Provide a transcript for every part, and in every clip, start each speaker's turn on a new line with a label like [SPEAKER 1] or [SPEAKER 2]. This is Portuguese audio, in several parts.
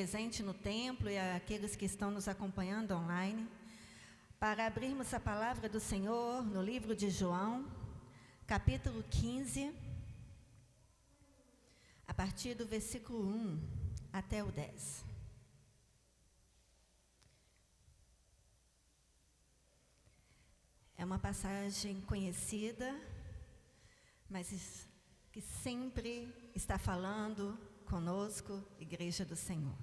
[SPEAKER 1] presente no templo e aqueles que estão nos acompanhando online, para abrirmos a palavra do Senhor no livro de João, capítulo 15, a partir do versículo 1 até o 10. É uma passagem conhecida, mas que sempre está falando conosco, Igreja do Senhor.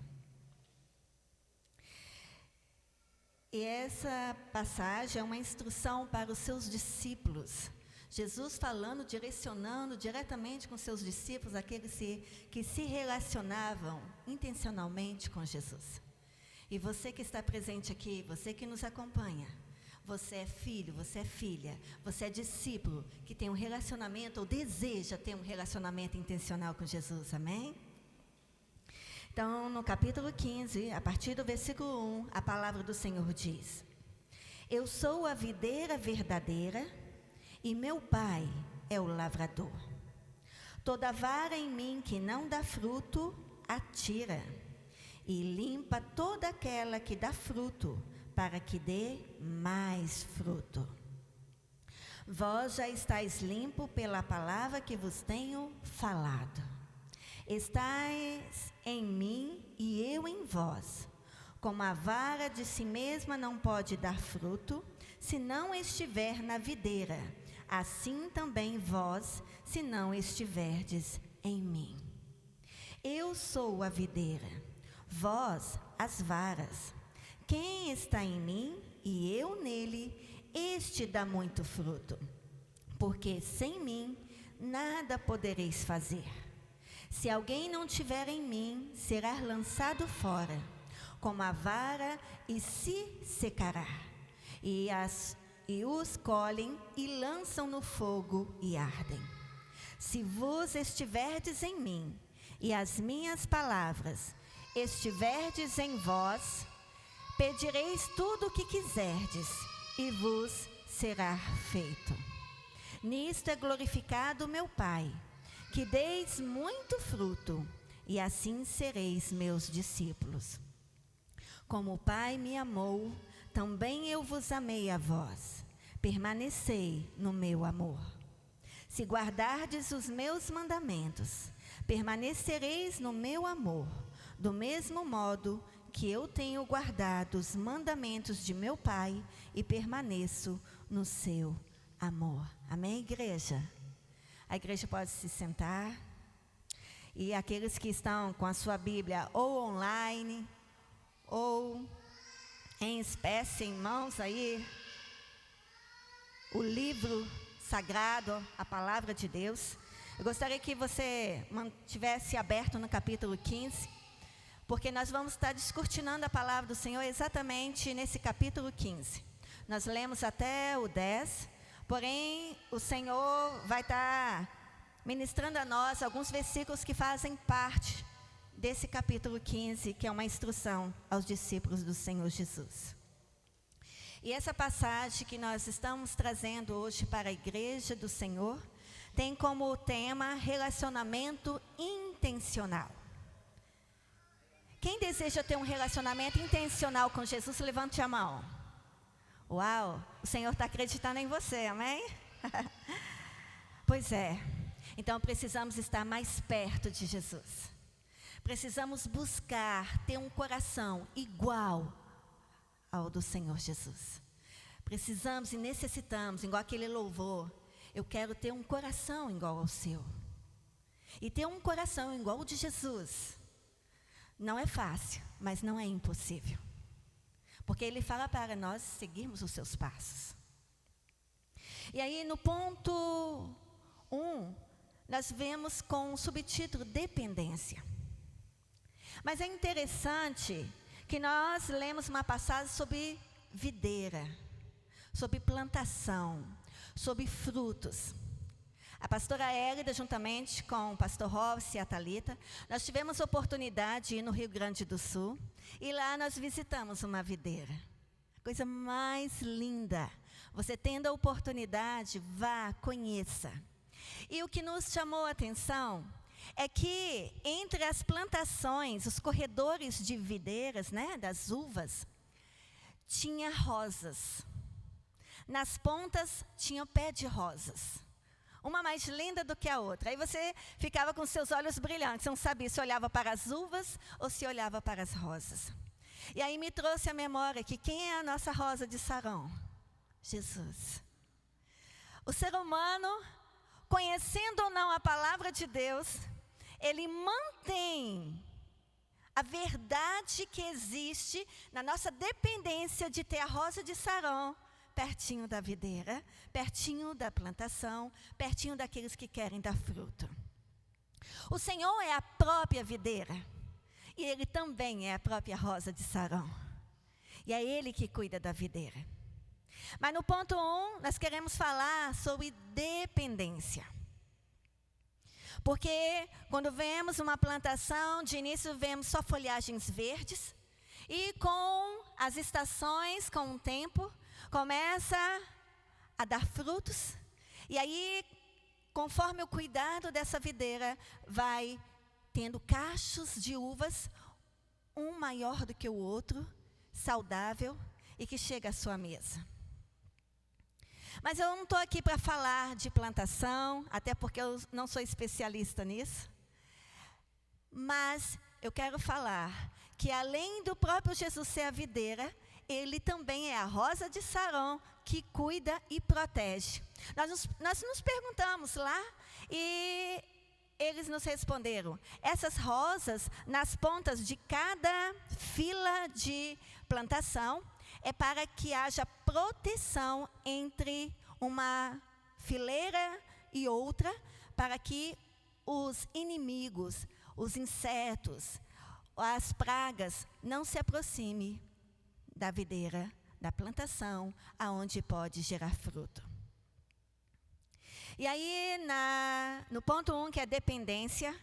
[SPEAKER 1] E essa passagem é uma instrução para os seus discípulos. Jesus falando, direcionando diretamente com seus discípulos, aqueles que se relacionavam intencionalmente com Jesus. E você que está presente aqui, você que nos acompanha, você é filho, você é filha, você é discípulo que tem um relacionamento ou deseja ter um relacionamento intencional com Jesus, amém? Então, no capítulo 15, a partir do versículo 1, a palavra do Senhor diz: Eu sou a videira verdadeira e meu Pai é o lavrador. Toda vara em mim que não dá fruto, atira, e limpa toda aquela que dá fruto, para que dê mais fruto. Vós já estáis limpo pela palavra que vos tenho falado. Estais em mim e eu em vós. Como a vara de si mesma não pode dar fruto, se não estiver na videira, assim também vós, se não estiverdes em mim. Eu sou a videira, vós as varas. Quem está em mim e eu nele, este dá muito fruto, porque sem mim nada podereis fazer. Se alguém não tiver em mim, será lançado fora, como a vara, e se secará. E os colhem e lançam no fogo e ardem. Se vos estiverdes em mim, e as minhas palavras estiverdes em vós, pedireis tudo o que quiserdes, e vos será feito. Nisto é glorificado meu Pai, que deis muito fruto, e assim sereis meus discípulos. Como o Pai me amou, também eu vos amei a vós. Permanecei no meu amor. Se guardardes os meus mandamentos, permanecereis no meu amor, do mesmo modo que eu tenho guardado os mandamentos de meu Pai e permaneço no seu amor. Amém, igreja? A igreja pode se sentar. E aqueles que estão com a sua Bíblia ou online, ou em espécie, em mãos aí, o livro sagrado, a palavra de Deus. Eu gostaria que você mantivesse aberto no capítulo 15, porque nós vamos estar descortinando a palavra do Senhor exatamente nesse capítulo 15. Nós lemos até o 10, porém o Senhor vai estar ministrando a nós alguns versículos que fazem parte desse capítulo 15, que é uma instrução aos discípulos do Senhor Jesus. E essa passagem que nós estamos trazendo hoje para a Igreja do Senhor tem como tema relacionamento intencional. Quem deseja ter um relacionamento intencional com Jesus, levante a mão. Uau, o Senhor está acreditando em você, amém? Pois é, então precisamos estar mais perto de Jesus. Precisamos buscar ter um coração igual ao do Senhor Jesus. Precisamos e necessitamos, igual aquele louvor, eu quero ter um coração igual ao seu. E ter um coração igual ao de Jesus não é fácil, mas não é impossível. Porque Ele fala para nós seguirmos os seus passos. E aí no ponto 1, nós vemos com o subtítulo dependência. Mas é interessante que nós lemos uma passagem sobre videira, sobre plantação, sobre frutos. A pastora Hélida, juntamente com o pastor Robson e a Thalita, nós tivemos a oportunidade de ir no Rio Grande do Sul, e lá nós visitamos uma videira. A coisa mais linda. Você tendo a oportunidade, vá, conheça. E o que nos chamou a atenção é que entre as plantações, os corredores de videiras, né, das uvas, tinha rosas. Nas pontas tinha o pé de rosas. Uma mais linda do que a outra. Aí você ficava com seus olhos brilhantes. Você não sabia se olhava para as uvas ou se olhava para as rosas. E aí me trouxe à memória que quem é a nossa rosa de Sarão? Jesus. O ser humano, conhecendo ou não a palavra de Deus, ele mantém a verdade que existe na nossa dependência de ter a rosa de Sarão pertinho da videira, pertinho da plantação, pertinho daqueles que querem dar fruto. O Senhor é a própria videira, e Ele também é a própria rosa de Sarão. E é Ele que cuida da videira. Mas no ponto 1, nós queremos falar sobre dependência. Porque quando vemos uma plantação, de início vemos só folhagens verdes, e com as estações, com o tempo, começa a dar frutos, e aí, conforme o cuidado dessa videira, vai tendo cachos de uvas, um maior do que o outro, saudável, e que chega à sua mesa. Mas eu não estou aqui para falar de plantação, até porque eu não sou especialista nisso, mas eu quero falar que além do próprio Jesus ser a videira, Ele também é a rosa de Sarão que cuida e protege. Nós nos perguntamos lá e eles nos responderam: essas rosas nas pontas de cada fila de plantação é para que haja proteção entre uma fileira e outra, para que os inimigos, os insetos, as pragas não se aproximem da videira, da plantação, aonde pode gerar fruto. E aí, no ponto 1, que é dependência,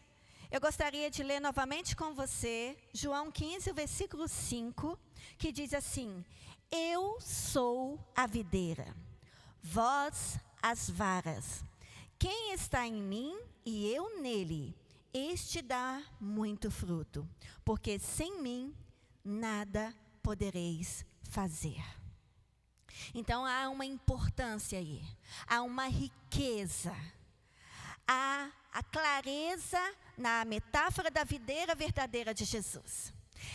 [SPEAKER 1] eu gostaria de ler novamente com você, João 15, o versículo 5, que diz assim: eu sou a videira, vós as varas. Quem está em mim e eu nele, este dá muito fruto, porque sem mim nada podereis fazer. Então há uma importância aí, há uma riqueza, há a clareza na metáfora da videira verdadeira de Jesus.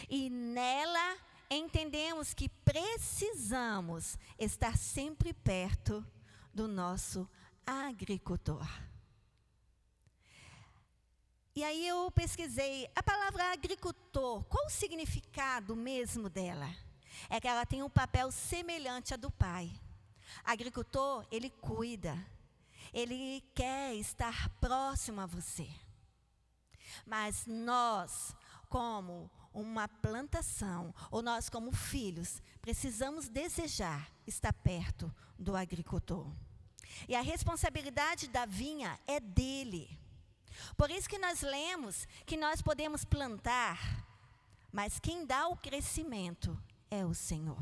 [SPEAKER 1] E nela entendemos que precisamos estar sempre perto do nosso agricultor. E aí eu pesquisei a palavra agricultor, qual o significado mesmo dela? É que ela tem um papel semelhante ao do pai. Agricultor, ele cuida, ele quer estar próximo a você. Mas nós, como uma plantação, ou nós como filhos, precisamos desejar estar perto do agricultor. E a responsabilidade da vinha é dele. Por isso que nós lemos que nós podemos plantar, mas quem dá o crescimento é o Senhor.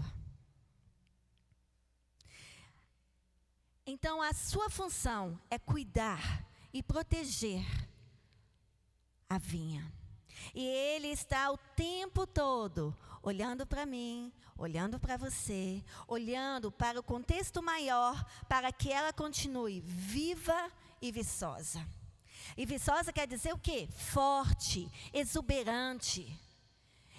[SPEAKER 1] Então a sua função é cuidar e proteger a vinha. E Ele está o tempo todo olhando para mim, olhando para você, olhando para o contexto maior, para que ela continue viva e viçosa. E viçosa quer dizer o quê? Forte, exuberante.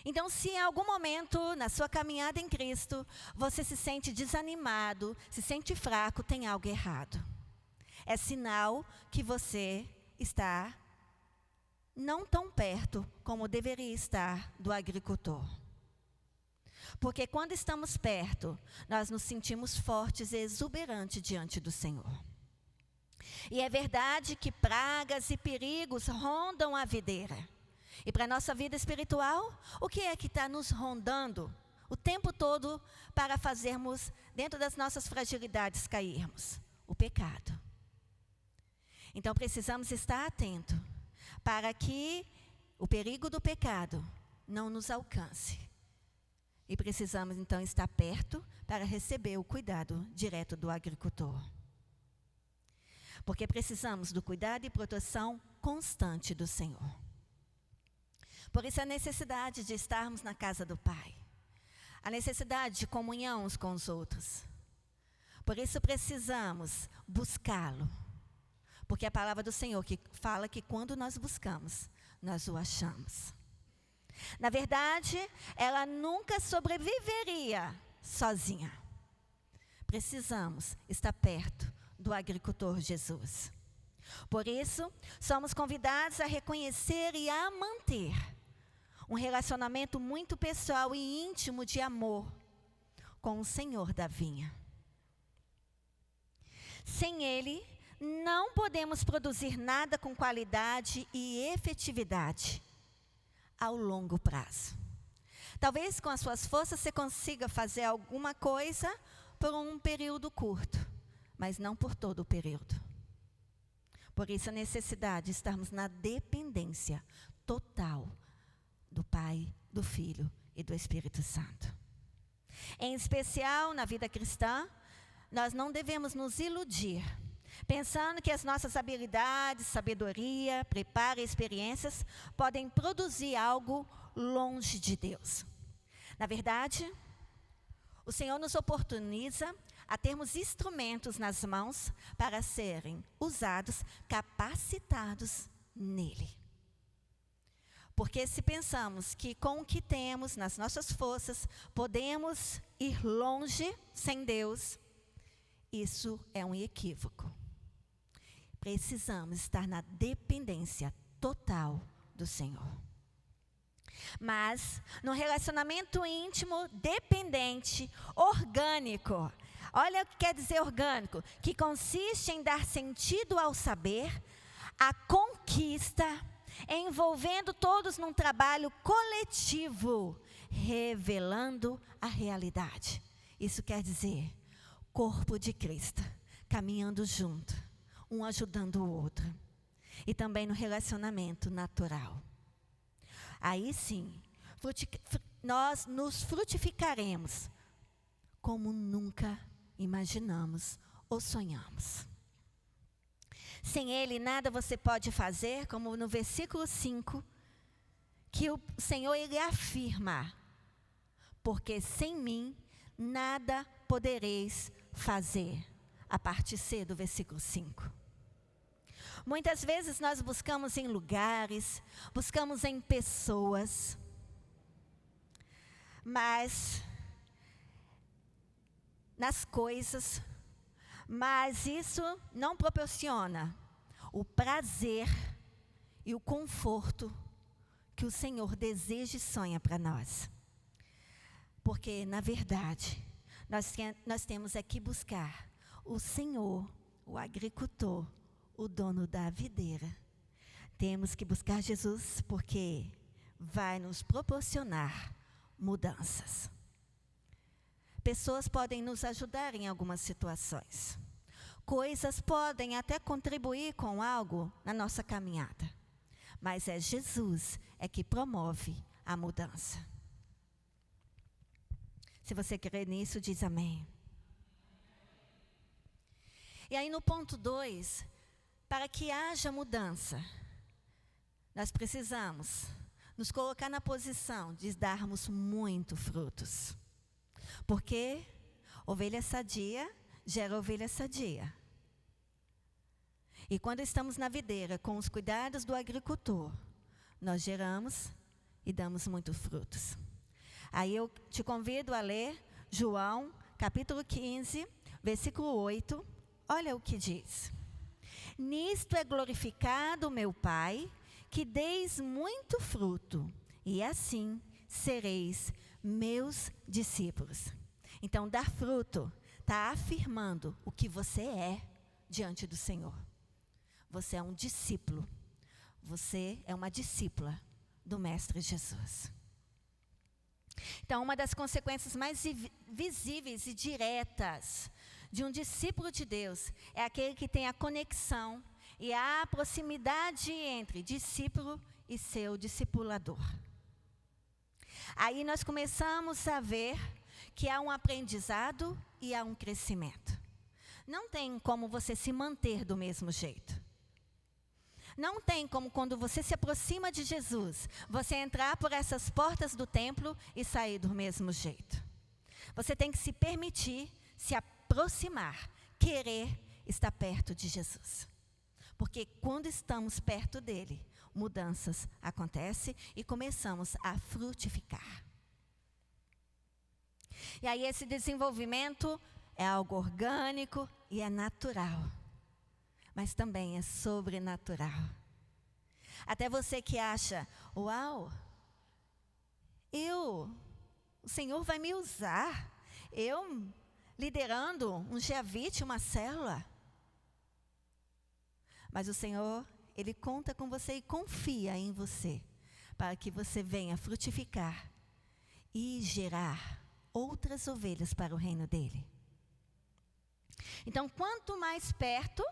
[SPEAKER 1] Então, se em algum momento na sua caminhada em Cristo, você se sente desanimado, se sente fraco, tem algo errado. É sinal que você está não tão perto como deveria estar do agricultor. Porque quando estamos perto, nós nos sentimos fortes e exuberantes diante do Senhor. E é verdade que pragas e perigos rondam a videira. E para a nossa vida espiritual, o que é que está nos rondando o tempo todo para fazermos, dentro das nossas fragilidades, cairmos? O pecado. Então precisamos estar atentos para que o perigo do pecado não nos alcance. E precisamos então estar perto para receber o cuidado direto do agricultor. Porque precisamos do cuidado e proteção constante do Senhor. Por isso a necessidade de estarmos na casa do Pai. A necessidade de comunhão uns com os outros. Por isso precisamos buscá-lo. Porque a palavra do Senhor que fala que quando nós buscamos, nós o achamos. Na verdade, ela nunca sobreviveria sozinha. Precisamos estar perto do agricultor Jesus. Por isso, somos convidados a reconhecer e a manter um relacionamento muito pessoal e íntimo de amor com o Senhor da vinha. Sem Ele, não podemos produzir nada com qualidade e efetividade ao longo prazo. Talvez com as suas forças você consiga fazer alguma coisa por um período curto, mas não por todo o período. Por isso a necessidade de estarmos na dependência total do Pai, do Filho e do Espírito Santo. Em especial na vida cristã, nós não devemos nos iludir, pensando que as nossas habilidades, sabedoria, preparo e experiências podem produzir algo longe de Deus. Na verdade, o Senhor nos oportuniza a termos instrumentos nas mãos para serem usados, capacitados nele. Porque se pensamos que com o que temos, nas nossas forças, podemos ir longe sem Deus, isso é um equívoco. Precisamos estar na dependência total do Senhor. Mas, no relacionamento íntimo, dependente, orgânico. Olha o que quer dizer orgânico. Que consiste em dar sentido ao saber, a conquista, envolvendo todos num trabalho coletivo, revelando a realidade. Isso quer dizer, corpo de Cristo, caminhando junto, um ajudando o outro. E também no relacionamento natural. Aí sim, nós nos frutificaremos como nunca imaginamos ou sonhamos. Sem Ele, nada você pode fazer, como no versículo 5, que o Senhor Ele afirma, porque sem mim, nada podereis fazer, a parte C do versículo 5. Muitas vezes nós buscamos em lugares, buscamos em pessoas, mas nas coisas, mas isso não proporciona o prazer e o conforto que o Senhor deseja e sonha para nós. Porque, na verdade, nós temos aqui buscar o Senhor, o agricultor, o dono da videira. Temos que buscar Jesus porque vai nos proporcionar mudanças. Pessoas podem nos ajudar em algumas situações. Coisas podem até contribuir com algo na nossa caminhada. Mas é Jesus que promove a mudança. Se você crer nisso, diz amém. E aí no ponto 2, para que haja mudança, nós precisamos nos colocar na posição de darmos muito frutos. Porque ovelha sadia gera ovelha sadia. E quando estamos na videira, com os cuidados do agricultor, nós geramos e damos muitos frutos. Aí eu te convido a ler João, capítulo 15, versículo 8. Olha o que diz. Nisto é glorificado o meu Pai, que deis muito fruto, e assim sereis meus discípulos. Então, dar fruto está afirmando o que você é diante do Senhor. Você é um discípulo. Você é uma discípula do Mestre Jesus. Então, uma das consequências mais visíveis e diretas de um discípulo de Deus é aquele que tem a conexão e a proximidade entre discípulo e seu discipulador. Aí nós começamos a ver que há um aprendizado e há um crescimento. Não tem como você se manter do mesmo jeito. Não tem como, quando você se aproxima de Jesus, você entrar por essas portas do templo e sair do mesmo jeito. Você tem que se permitir se aproximar, querer estar perto de Jesus. Porque quando estamos perto dele, mudanças acontecem e começamos a frutificar. E aí esse desenvolvimento é algo orgânico e é natural. Mas também é sobrenatural. Até você que acha, uau, o Senhor vai me usar, eu liderando um Giavite, uma célula. Mas o Senhor, Ele conta com você e confia em você, para que você venha frutificar e gerar outras ovelhas para o reino dEle. Então, quanto mais perto,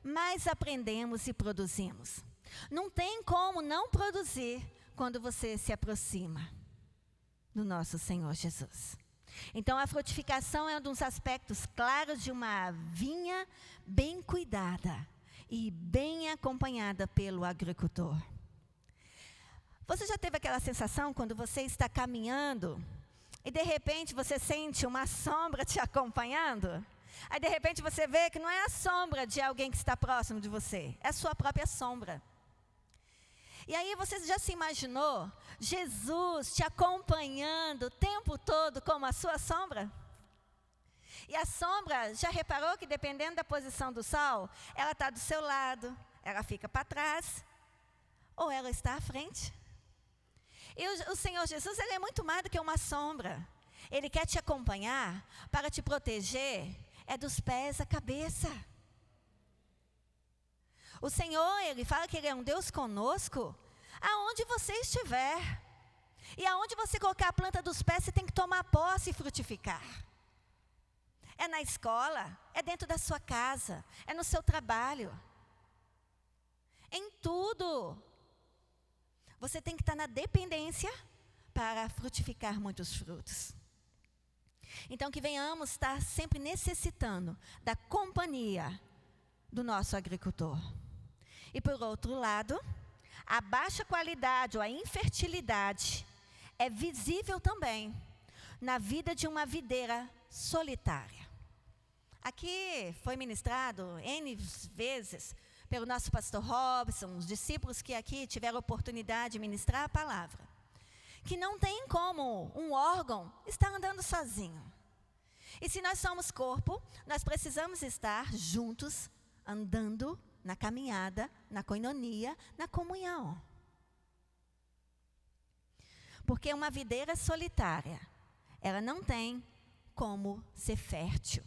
[SPEAKER 1] mais aprendemos e produzimos. Não tem como não produzir quando você se aproxima do nosso Senhor Jesus. Então, a frutificação é um dos aspectos claros de uma vinha bem cuidada e bem acompanhada pelo agricultor. Você já teve aquela sensação quando você está caminhando e de repente você sente uma sombra te acompanhando? Aí de repente você vê que não é a sombra de alguém que está próximo de você, é a sua própria sombra. E aí você já se imaginou Jesus te acompanhando o tempo todo como a sua sombra? E a sombra, já reparou que dependendo da posição do sol, ela está do seu lado, ela fica para trás, ou ela está à frente? E o Senhor Jesus, Ele é muito mais do que uma sombra. Ele quer te acompanhar para te proteger, é dos pés à cabeça. O Senhor, Ele fala que Ele é um Deus conosco, aonde você estiver. E aonde você colocar a planta dos pés, você tem que tomar posse e frutificar. É na escola, é dentro da sua casa, é no seu trabalho. Em tudo. Você tem que estar na dependência para frutificar muitos frutos. Então, que venhamos estar sempre necessitando da companhia do nosso agricultor. E por outro lado, a baixa qualidade ou a infertilidade é visível também na vida de uma videira solitária. Aqui foi ministrado N vezes pelo nosso pastor Robson, os discípulos que aqui tiveram a oportunidade de ministrar a palavra, que não tem como um órgão estar andando sozinho. E se nós somos corpo, nós precisamos estar juntos, andando na caminhada, na koinonia, na comunhão. Porque uma videira solitária, ela não tem como ser fértil.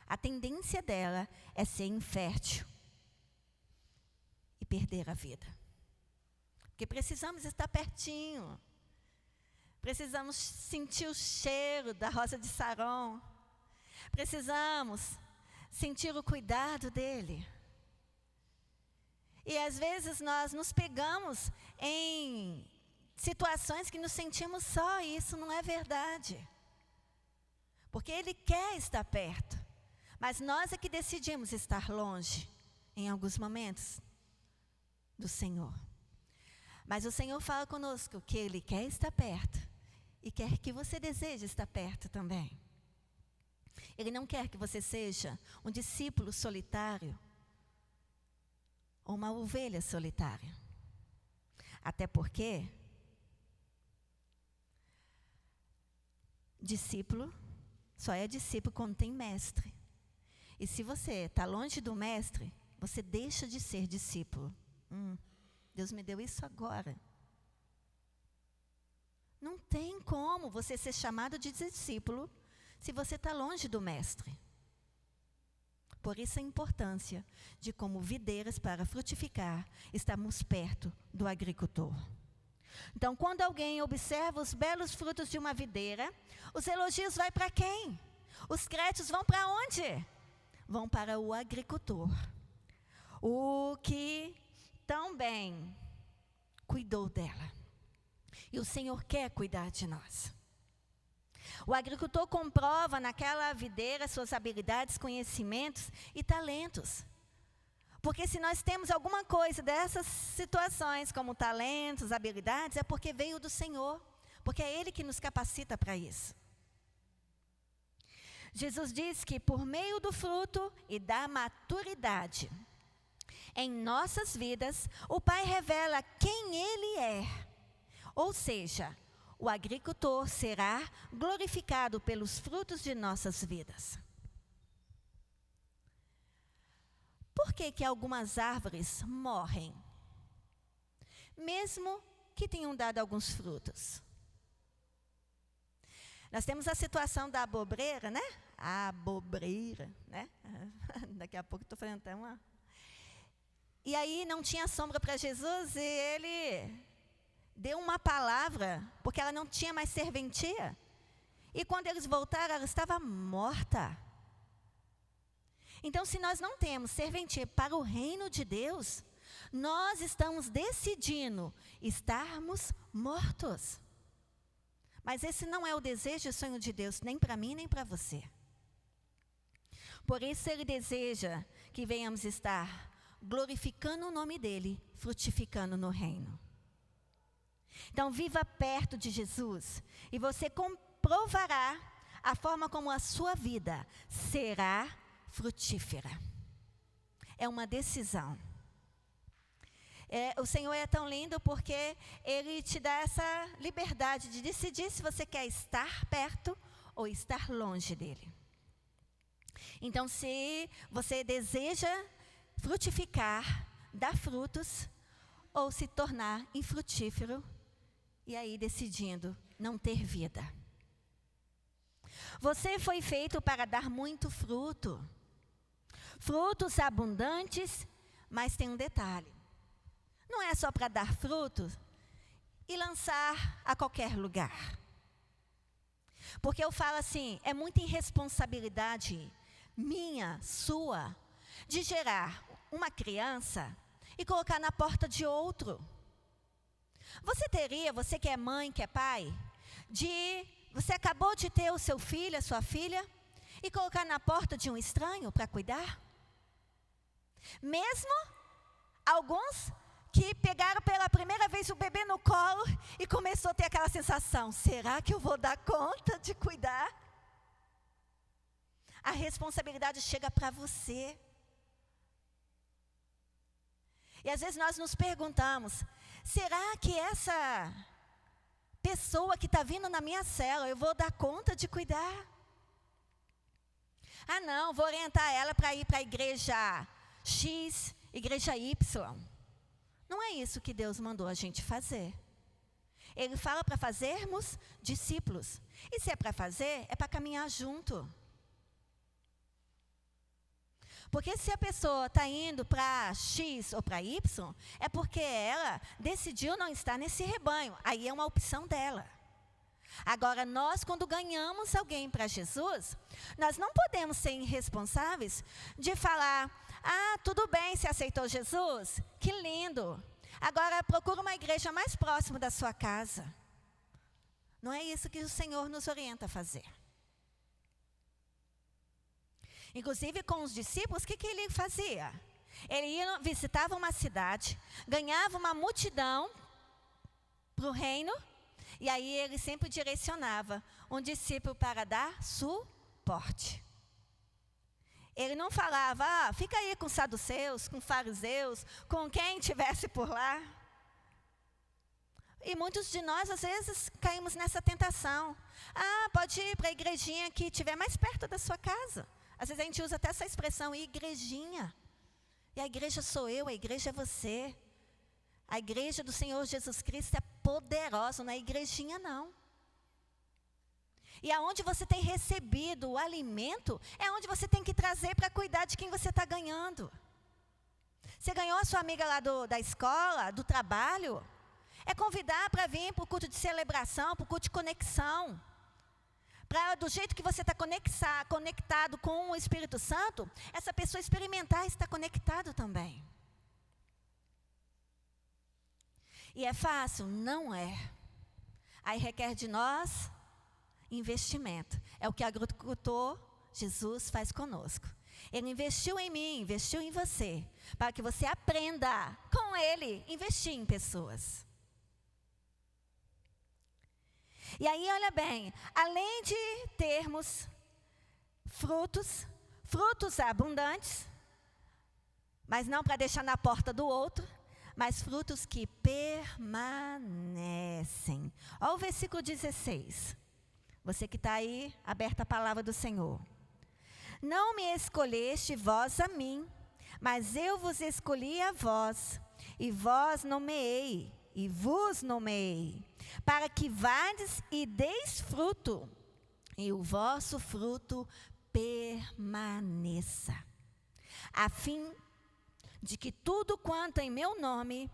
[SPEAKER 1] A tendência dela é ser infértil e perder a vida. Porque precisamos estar pertinho. Precisamos sentir o cheiro da rosa de Saron. Precisamos sentir o cuidado dele. E às vezes nós nos pegamos em situações que nos sentimos só, e isso não é verdade. Porque ele quer estar perto, mas nós é que decidimos estar longe em alguns momentos do Senhor. Mas o Senhor fala conosco que Ele quer estar perto e quer que você deseje estar perto também. Ele não quer que você seja um discípulo solitário ou uma ovelha solitária. Até porque discípulo só é discípulo quando tem mestre. E se você está longe do mestre, você deixa de ser discípulo. Deus me deu isso agora. Não tem como você ser chamado de discípulo se você está longe do mestre. Por isso a importância de, como videiras para frutificar, estarmos perto do agricultor. Então, quando alguém observa os belos frutos de uma videira, os elogios vão para quem? Os créditos vão para onde? Vão para o agricultor. O que tão bem cuidou dela. E o Senhor quer cuidar de nós. O agricultor comprova naquela videira suas habilidades, conhecimentos e talentos. Porque se nós temos alguma coisa dessas situações, como talentos, habilidades, é porque veio do Senhor. Porque é Ele que nos capacita para isso. Jesus diz que por meio do fruto e da maturidade, em nossas vidas, o Pai revela quem Ele é. Ou seja, o agricultor será glorificado pelos frutos de nossas vidas. Por que algumas árvores morrem? Mesmo que tenham dado alguns frutos. Nós temos a situação da abobreira, né? A abobreira, né? Daqui a pouco estou fazendo até uma... E aí não tinha sombra para Jesus e ele deu uma palavra, porque ela não tinha mais serventia. E quando eles voltaram, ela estava morta. Então, se nós não temos serventia para o reino de Deus, nós estamos decidindo estarmos mortos. Mas esse não é o desejo e o sonho de Deus, nem para mim, nem para você. Por isso, Ele deseja que venhamos estar glorificando o nome dEle, frutificando no reino. Então, viva perto de Jesus e você comprovará a forma como a sua vida será frutífera. É uma decisão. O Senhor é tão lindo porque Ele te dá essa liberdade de decidir se você quer estar perto ou estar longe dEle. Então, se você deseja frutificar, dar frutos, ou se tornar infrutífero, e aí decidindo não ter vida. Você foi feito para dar muito fruto. Frutos abundantes, mas tem um detalhe. Não é só para dar frutos e lançar a qualquer lugar. Porque eu falo assim, é muita irresponsabilidade minha, sua, de gerar uma criança e colocar na porta de outro. Você que é mãe, que é pai, você acabou de ter o seu filho, a sua filha, e colocar na porta de um estranho para cuidar? Mesmo alguns que pegaram pela primeira vez o bebê no colo e começou a ter aquela sensação, será que eu vou dar conta de cuidar? A responsabilidade chega para você. E às vezes nós nos perguntamos, será que essa pessoa que está vindo na minha célula, eu vou dar conta de cuidar? Ah não, vou orientar ela para ir para a igreja X, igreja Y. Não é isso que Deus mandou a gente fazer. Ele fala para fazermos discípulos. E se é para fazer, é para caminhar junto. Porque se a pessoa está indo para X ou para Y, é porque ela decidiu não estar nesse rebanho. Aí é uma opção dela. Agora, nós, quando ganhamos alguém para Jesus, nós não podemos ser irresponsáveis de falar, tudo bem, você aceitou Jesus? Que lindo. Agora, procura uma igreja mais próxima da sua casa. Não é isso que o Senhor nos orienta a fazer. Inclusive, com os discípulos, o que ele fazia? Ele visitava uma cidade, ganhava uma multidão para o reino, e aí ele sempre direcionava um discípulo para dar suporte. Ele não falava, fica aí com saduceus, com fariseus, com quem estivesse por lá. E muitos de nós, às vezes, caímos nessa tentação. Pode ir para a igrejinha que estiver mais perto da sua casa. Às vezes a gente usa até essa expressão, igrejinha. E a igreja sou eu, a igreja é você. A igreja do Senhor Jesus Cristo é poderosa, não é igrejinha não. E aonde você tem recebido o alimento, é onde você tem que trazer para cuidar de quem você está ganhando. Você ganhou a sua amiga lá da escola, do trabalho, é convidar para vir para o culto de celebração, para o culto de conexão. Do jeito que você está conectado com o Espírito Santo, essa pessoa experimentar estar conectado também. E é fácil? Não é. Aí requer de nós investimento. É o que agricultor Jesus faz conosco. Ele investiu em mim, investiu em você, para que você aprenda com Ele, investir em pessoas. E aí, olha bem, além de termos frutos abundantes, mas não para deixar na porta do outro, mas frutos que permanecem. Olha o versículo 16. Você que está aí, aberta a palavra do Senhor. Não me escolheste vós a mim, mas eu vos escolhi a vós, e vos nomeei, para que vades e deis fruto, e o vosso fruto permaneça, a fim de que tudo quanto em meu nome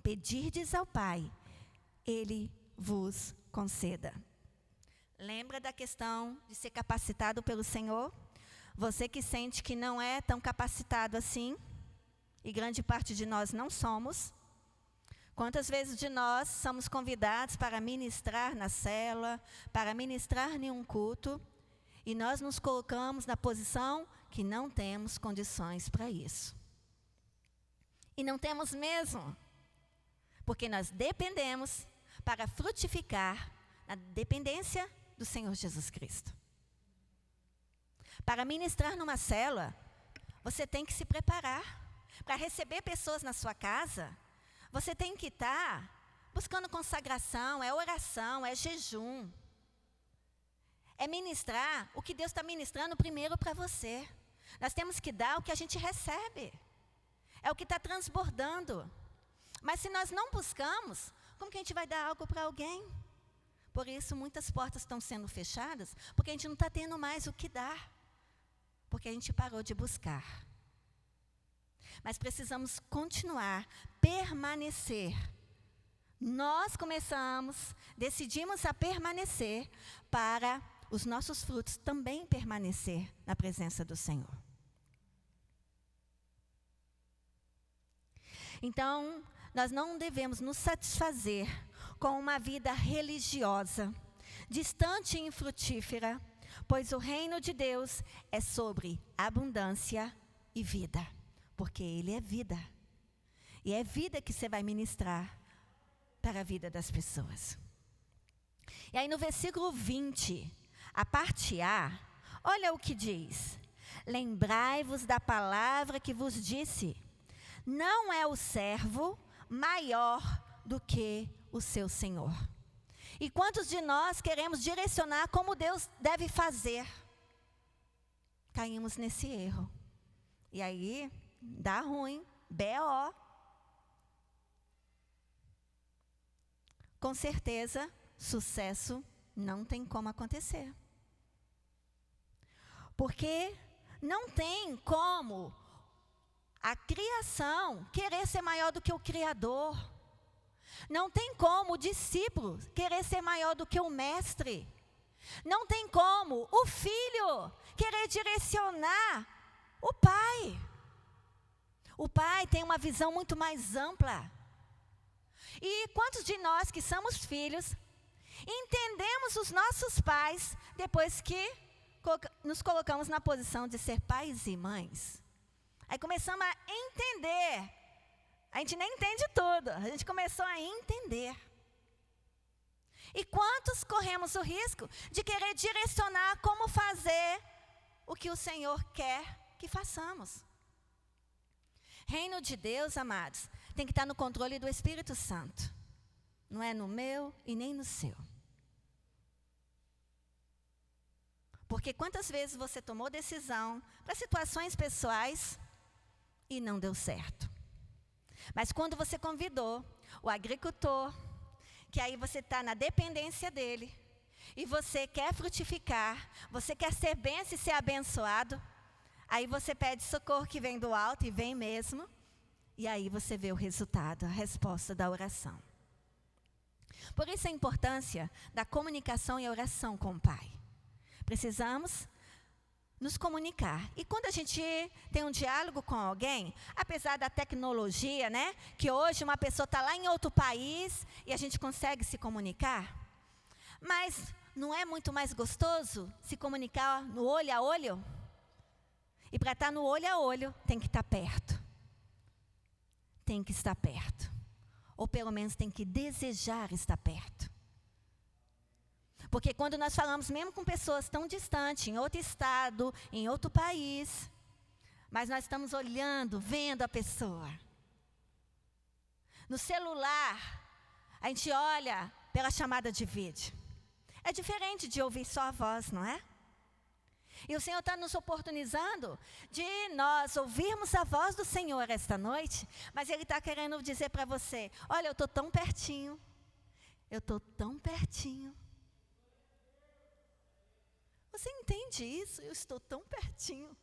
[SPEAKER 1] pedirdes ao Pai, Ele vos conceda. Lembra da questão de ser capacitado pelo Senhor? Você que sente que não é tão capacitado assim, e grande parte de nós não somos. Quantas vezes de nós somos convidados para ministrar na célula, para ministrar em um culto, e nós nos colocamos na posição que não temos condições para isso. E não temos mesmo, porque nós dependemos para frutificar na dependência do Senhor Jesus Cristo. Para ministrar numa célula, você tem que se preparar. Para receber pessoas na sua casa, você tem que estar buscando consagração, é oração, é jejum. É ministrar o que Deus está ministrando primeiro para você. Nós temos que dar o que a gente recebe. É o que está transbordando. Mas se nós não buscamos, como que a gente vai dar algo para alguém? Por isso, muitas portas estão sendo fechadas, porque a gente não está tendo mais o que dar. Porque a gente parou de buscar. Mas precisamos continuar, permanecer. Nós decidimos a permanecer para os nossos frutos também permanecer na presença do Senhor. Então, nós não devemos nos satisfazer com uma vida religiosa, distante e infrutífera, pois o reino de Deus é sobre abundância e vida, porque Ele é vida. E é vida que você vai ministrar para a vida das pessoas. E aí no versículo 20, a parte A, olha o que diz: lembrai-vos da palavra que vos disse, não é o servo maior do que o seu senhor. E quantos de nós queremos direcionar como Deus deve fazer? Caímos nesse erro. E aí, dá ruim, B.O. Com certeza, sucesso não tem como acontecer. Porque não tem como a criação querer ser maior do que o Criador. Não tem como o discípulo querer ser maior do que o mestre. Não tem como o filho querer direcionar o pai. O pai tem uma visão muito mais ampla. E quantos de nós que somos filhos, entendemos os nossos pais depois que nos colocamos na posição de ser pais e mães? Aí começamos a entender. A gente nem entende tudo, a gente começou a entender. E quantos corremos o risco de querer direcionar como fazer o que o Senhor quer que façamos? Reino de Deus, amados, tem que estar no controle do Espírito Santo. Não é no meu e nem no seu. Porque quantas vezes você tomou decisão para situações pessoais e não deu certo? Mas quando você convidou o agricultor, que aí você está na dependência dele, e você quer frutificar, você quer ser bênção e ser abençoado, aí você pede socorro que vem do alto, e vem mesmo, e aí você vê o resultado, a resposta da oração. Por isso a importância da comunicação e oração com o Pai. Precisamos nos comunicar. E quando a gente tem um diálogo com alguém, apesar da tecnologia, né, que hoje uma pessoa está lá em outro país e a gente consegue se comunicar, mas não é muito mais gostoso se comunicar no olho a olho? E para estar no olho a olho, tem que estar perto. Tem que estar perto. Ou pelo menos tem que desejar estar perto. Porque quando nós falamos mesmo com pessoas tão distantes, em outro estado, em outro país, mas nós estamos olhando, vendo a pessoa. No celular, a gente olha pela chamada de vídeo. É diferente de ouvir só a voz, não é? E o Senhor está nos oportunizando de nós ouvirmos a voz do Senhor esta noite, mas Ele está querendo dizer para você, olha, eu estou tão pertinho, eu estou tão pertinho. Você entende isso? Eu estou tão pertinho.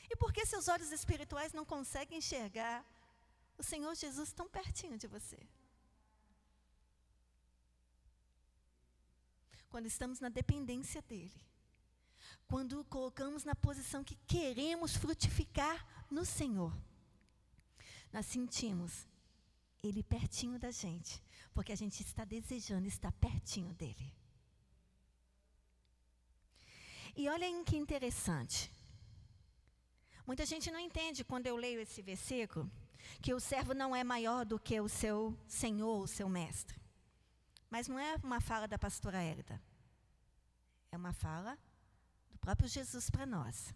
[SPEAKER 1] E por que seus olhos espirituais não conseguem enxergar o Senhor Jesus tão pertinho de você? Quando estamos na dependência dEle. Quando o colocamos na posição que queremos frutificar no Senhor. Nós sentimos Ele pertinho da gente. Porque a gente está desejando estar pertinho dEle. E olhem que interessante. Muita gente não entende quando eu leio esse versículo, que o servo não é maior do que o seu senhor, o seu mestre. Mas não é uma fala da pastora Hélida. É uma fala do próprio Jesus para nós.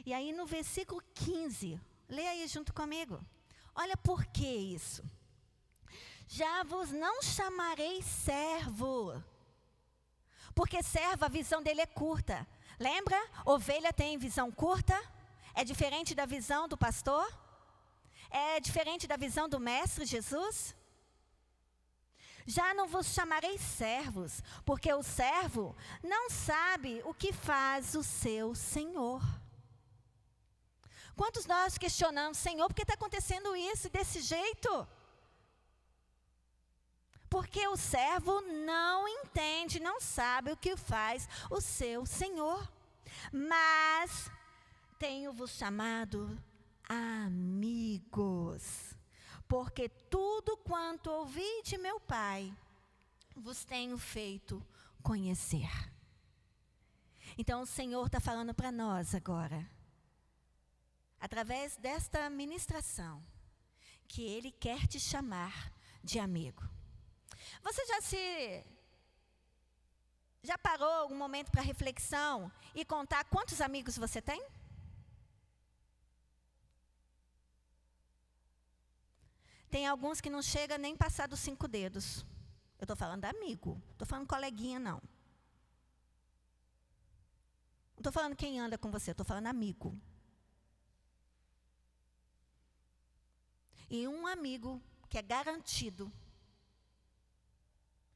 [SPEAKER 1] E aí no versículo 15, leia aí junto comigo. Olha por que isso. Já vos não chamarei servo. Porque servo, a visão dele é curta. Lembra? Ovelha tem visão curta. É diferente da visão do pastor? É diferente da visão do mestre Jesus? Já não vos chamarei servos, porque o servo não sabe o que faz o seu senhor. Quantos nós questionamos, Senhor, por que está acontecendo isso desse jeito? Porque o servo não entende, não sabe o que faz o seu senhor. Mas tenho-vos chamado amigos, porque tudo quanto ouvi de meu Pai, vos tenho feito conhecer. Então o Senhor está falando para nós agora, através desta ministração, que Ele quer te chamar de amigo. Você já parou um momento para reflexão e contar quantos amigos você tem? Tem alguns que não chegam nem passar dos 5 dedos. Eu estou falando amigo, não estou falando coleguinha não. Não estou falando quem anda com você, estou falando amigo. E um amigo que é garantido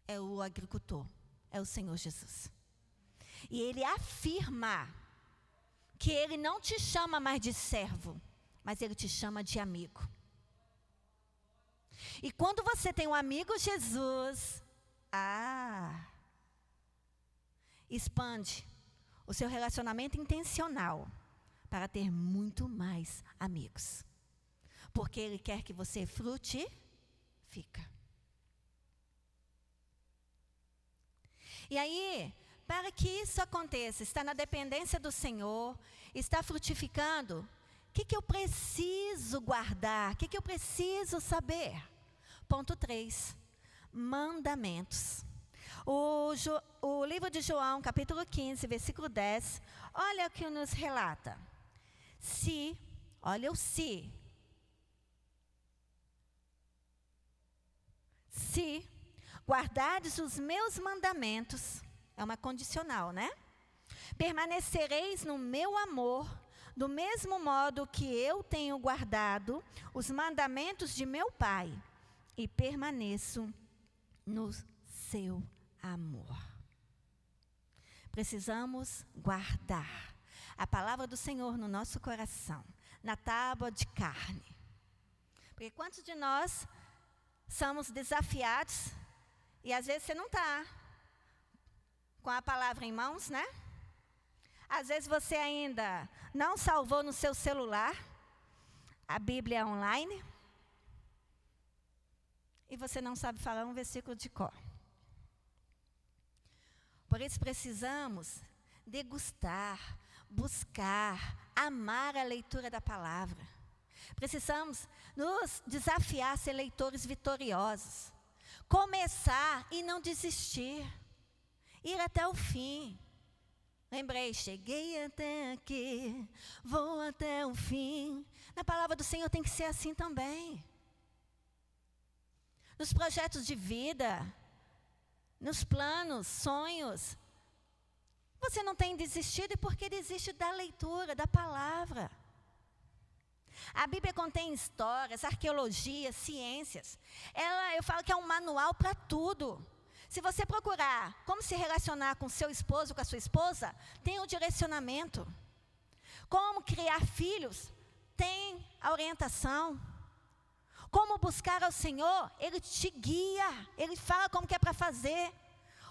[SPEAKER 1] é o agricultor, é o Senhor Jesus. E Ele afirma que Ele não te chama mais de servo, mas Ele te chama de amigo. E quando você tem um amigo Jesus, expande o seu relacionamento intencional para ter muito mais amigos. Porque Ele quer que você frutifica. E aí, para que isso aconteça, está na dependência do Senhor, está frutificando, o que eu preciso guardar? O que eu preciso saber? Ponto 3, mandamentos. O livro de João, capítulo 15, versículo 10, olha o que nos relata. Olha o se. Se guardardes os meus mandamentos, é uma condicional, né? Permanecereis no meu amor, do mesmo modo que eu tenho guardado os mandamentos de meu Pai, e permaneço no seu amor. Precisamos guardar a palavra do Senhor no nosso coração, na tábua de carne. Porque quantos de nós somos desafiados e às vezes você não está com a palavra em mãos, né? Às vezes você ainda não salvou no seu celular a Bíblia online e você não sabe falar um versículo de cor. Por isso precisamos degustar, buscar, amar a leitura da palavra. Precisamos nos desafiar a ser leitores vitoriosos. Começar e não desistir. Ir até o fim. Lembrei, cheguei até aqui, vou até o fim. Na palavra do Senhor tem que ser assim também. Nos projetos de vida, nos planos, sonhos. Você não tem desistido e porque desiste da leitura, da palavra. A Bíblia contém histórias, arqueologia, ciências. Eu falo que é um manual para tudo. Se você procurar como se relacionar com seu esposo, com a sua esposa, tem o direcionamento. Como criar filhos, tem a orientação. Como buscar ao Senhor, Ele te guia. Ele fala como que é para fazer.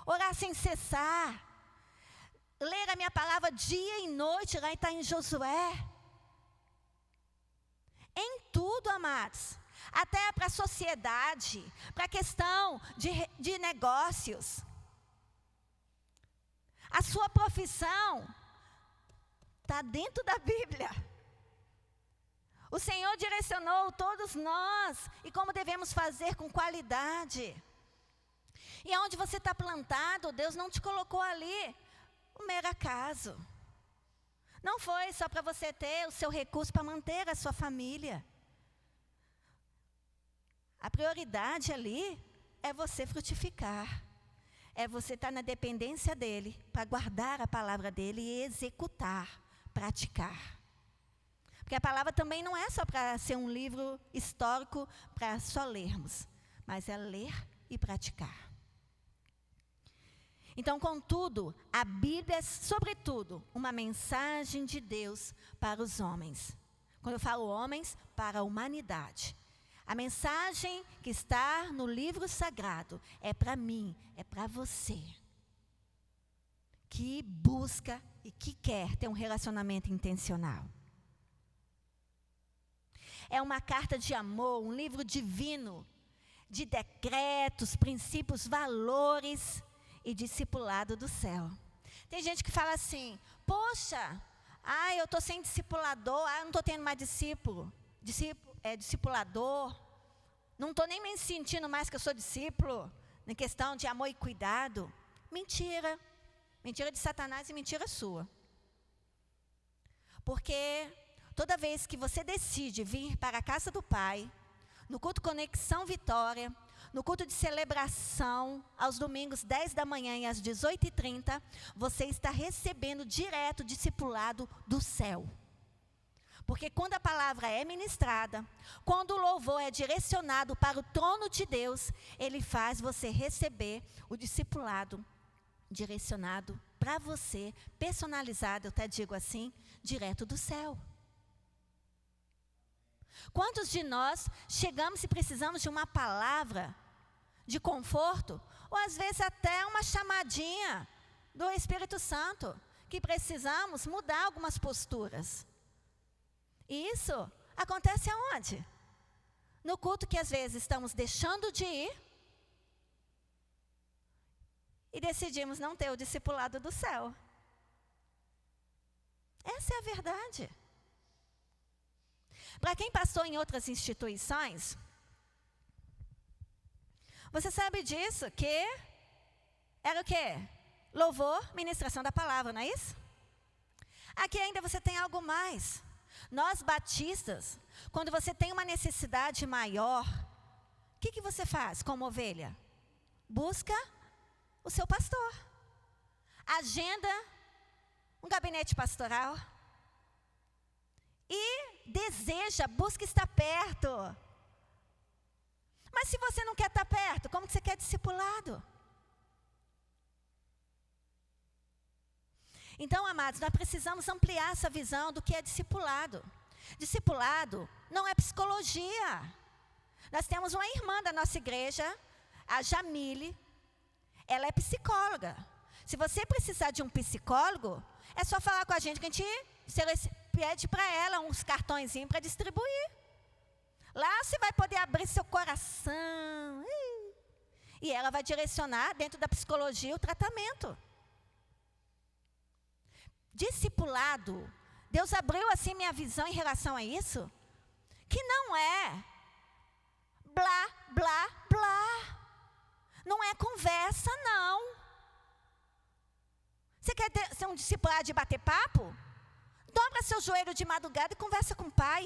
[SPEAKER 1] Orar sem cessar. Ler a minha palavra dia e noite, lá está em Josué. Em tudo, amados. Até para a sociedade, para a questão de negócios. A sua profissão está dentro da Bíblia. O Senhor direcionou todos nós e como devemos fazer com qualidade. E aonde você está plantado, Deus não te colocou ali um mero acaso. Não foi só para você ter o seu recurso para manter a sua família. A prioridade ali é você frutificar. É você estar na dependência dEle, para guardar a palavra dEle e executar, praticar. Porque a palavra também não é só para ser um livro histórico para só lermos, mas é ler e praticar. Então, contudo, a Bíblia é, sobretudo, uma mensagem de Deus para os homens. Quando eu falo homens, para a humanidade. A mensagem que está no livro sagrado é para mim, é para você. Que busca e que quer ter um relacionamento intencional. É uma carta de amor, um livro divino, de decretos, princípios, valores e discipulado do céu. Tem gente que fala assim, poxa, eu estou sem discipulador, eu não estou tendo mais discipulador, não estou nem me sentindo mais que eu sou discípulo, na questão de amor e cuidado. Mentira. Mentira de Satanás e mentira sua. Porque toda vez que você decide vir para a casa do Pai, no culto Conexão Vitória, no culto de celebração, aos domingos 10 da manhã e às 18h30, você está recebendo direto o discipulado do céu. Porque quando a palavra é ministrada, quando o louvor é direcionado para o trono de Deus, ele faz você receber o discipulado direcionado para você, personalizado, eu até digo assim, direto do céu. Quantos de nós chegamos e precisamos de uma palavra de conforto, ou às vezes até uma chamadinha do Espírito Santo, que precisamos mudar algumas posturas. E isso acontece aonde? No culto que às vezes estamos deixando de ir e decidimos não ter o discipulado do céu. Essa é a verdade. Para quem passou em outras instituições, você sabe disso, que era o quê? Louvor, ministração da palavra, não é isso? Aqui ainda você tem algo mais. Nós batistas, quando você tem uma necessidade maior, o que você faz como ovelha? Busca o seu pastor. Agenda um gabinete pastoral. E deseja, busca estar perto. Mas se você não quer estar perto, como que você quer discipulado? Então, amados, nós precisamos ampliar essa visão do que é discipulado. Discipulado não é psicologia. Nós temos uma irmã da nossa igreja, a Jamile, ela é psicóloga. Se você precisar de um psicólogo, é só falar com a gente, que a gente pede para ela uns cartõezinhos para distribuir. Lá você vai poder abrir seu coração. E ela vai direcionar dentro da psicologia o tratamento. Discipulado, Deus abriu assim minha visão em relação a isso, que não é blá, blá, blá. Não é conversa, não. Você quer ser um discipulado de bater papo? Dobra seu joelho de madrugada e conversa com o pai.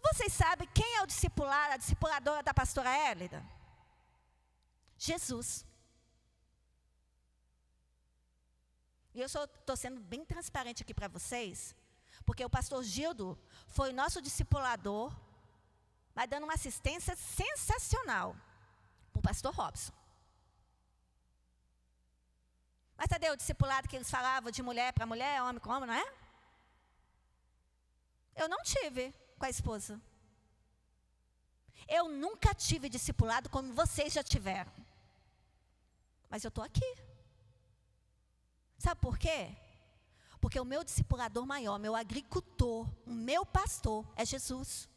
[SPEAKER 1] Vocês sabem quem é o discipulado, a discipuladora da pastora Hélida? Jesus. E eu estou sendo bem transparente aqui para vocês, porque o pastor Gildo foi nosso discipulador, mas dando uma assistência sensacional para o pastor Robson. Mas cadê o discipulado que eles falavam de mulher para mulher, homem com homem, não é? Eu não tive com a esposa. Eu nunca tive discipulado como vocês já tiveram. Mas eu estou aqui. Sabe por quê? Porque o meu discipulador maior, meu agricultor, o meu pastor é Jesus.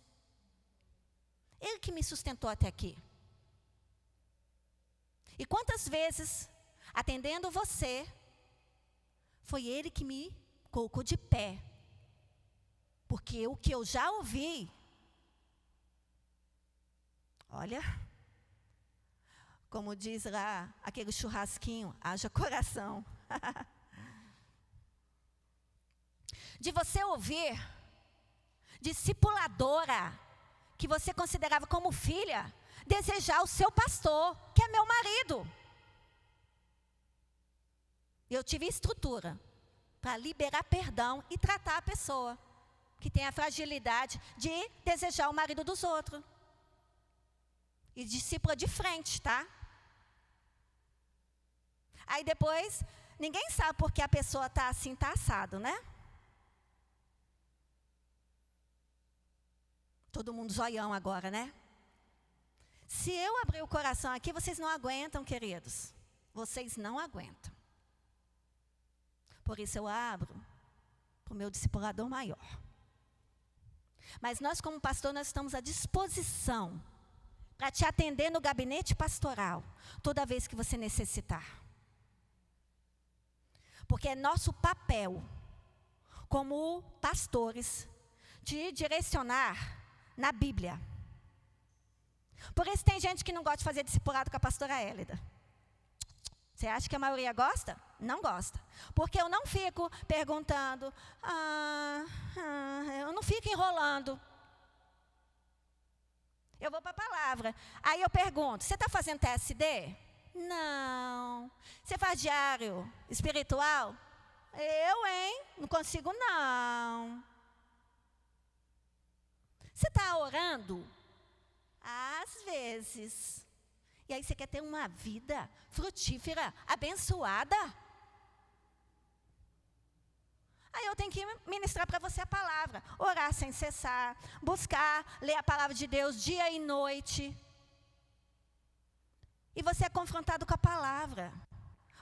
[SPEAKER 1] Ele que me sustentou até aqui. E quantas vezes, atendendo você, foi ele que me colocou de pé. Porque o que eu já ouvi, olha, como diz lá aquele churrasquinho, haja coração. De você ouvir, discipuladora, que você considerava como filha, desejar o seu pastor, que é meu marido. Eu tive estrutura para liberar perdão e tratar a pessoa que tem a fragilidade de desejar o marido dos outros. E discípula de frente, tá? Aí depois, ninguém sabe por que a pessoa está assim, está assado, né? Todo mundo zoião agora, né? Se eu abrir o coração aqui, vocês não aguentam, queridos. Vocês não aguentam. Por isso eu abro para o meu discipulador maior. Mas nós, como pastor, nós estamos à disposição para te atender no gabinete pastoral, toda vez que você necessitar. Porque é nosso papel, como pastores, te direcionar na Bíblia. Por isso tem gente que não gosta de fazer discipulado com a pastora Hélida. Você acha que a maioria gosta? Não gosta. Porque eu não fico perguntando, eu não fico enrolando. Eu vou para a palavra. Aí eu pergunto, você está fazendo TSD? Não. Você faz diário espiritual? Eu, hein? Não consigo, não. Você está orando? Às vezes. E aí você quer ter uma vida frutífera, abençoada? Aí eu tenho que ministrar para você a palavra. Orar sem cessar, buscar, ler a palavra de Deus dia e noite. E você é confrontado com a palavra.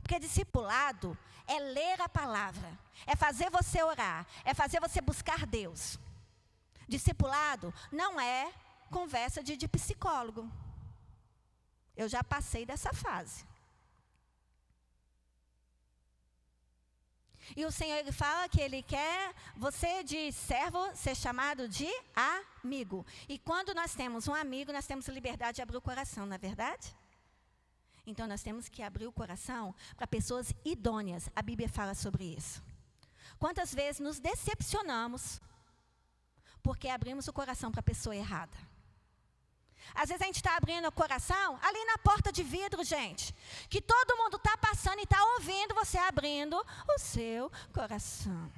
[SPEAKER 1] Porque discipulado é ler a palavra, é fazer você orar, é fazer você buscar Deus. Discipulado não é conversa de psicólogo. Eu já passei dessa fase. E o Senhor, Ele fala que Ele quer você de servo ser chamado de amigo. E quando nós temos um amigo, nós temos liberdade de abrir o coração, não é verdade? Então nós temos que abrir o coração para pessoas idôneas. A Bíblia fala sobre isso. Quantas vezes nos decepcionamos porque abrimos o coração para a pessoa errada? Às vezes a gente está abrindo o coração ali na porta de vidro, gente. Que todo mundo está passando e está ouvindo você abrindo o seu coração.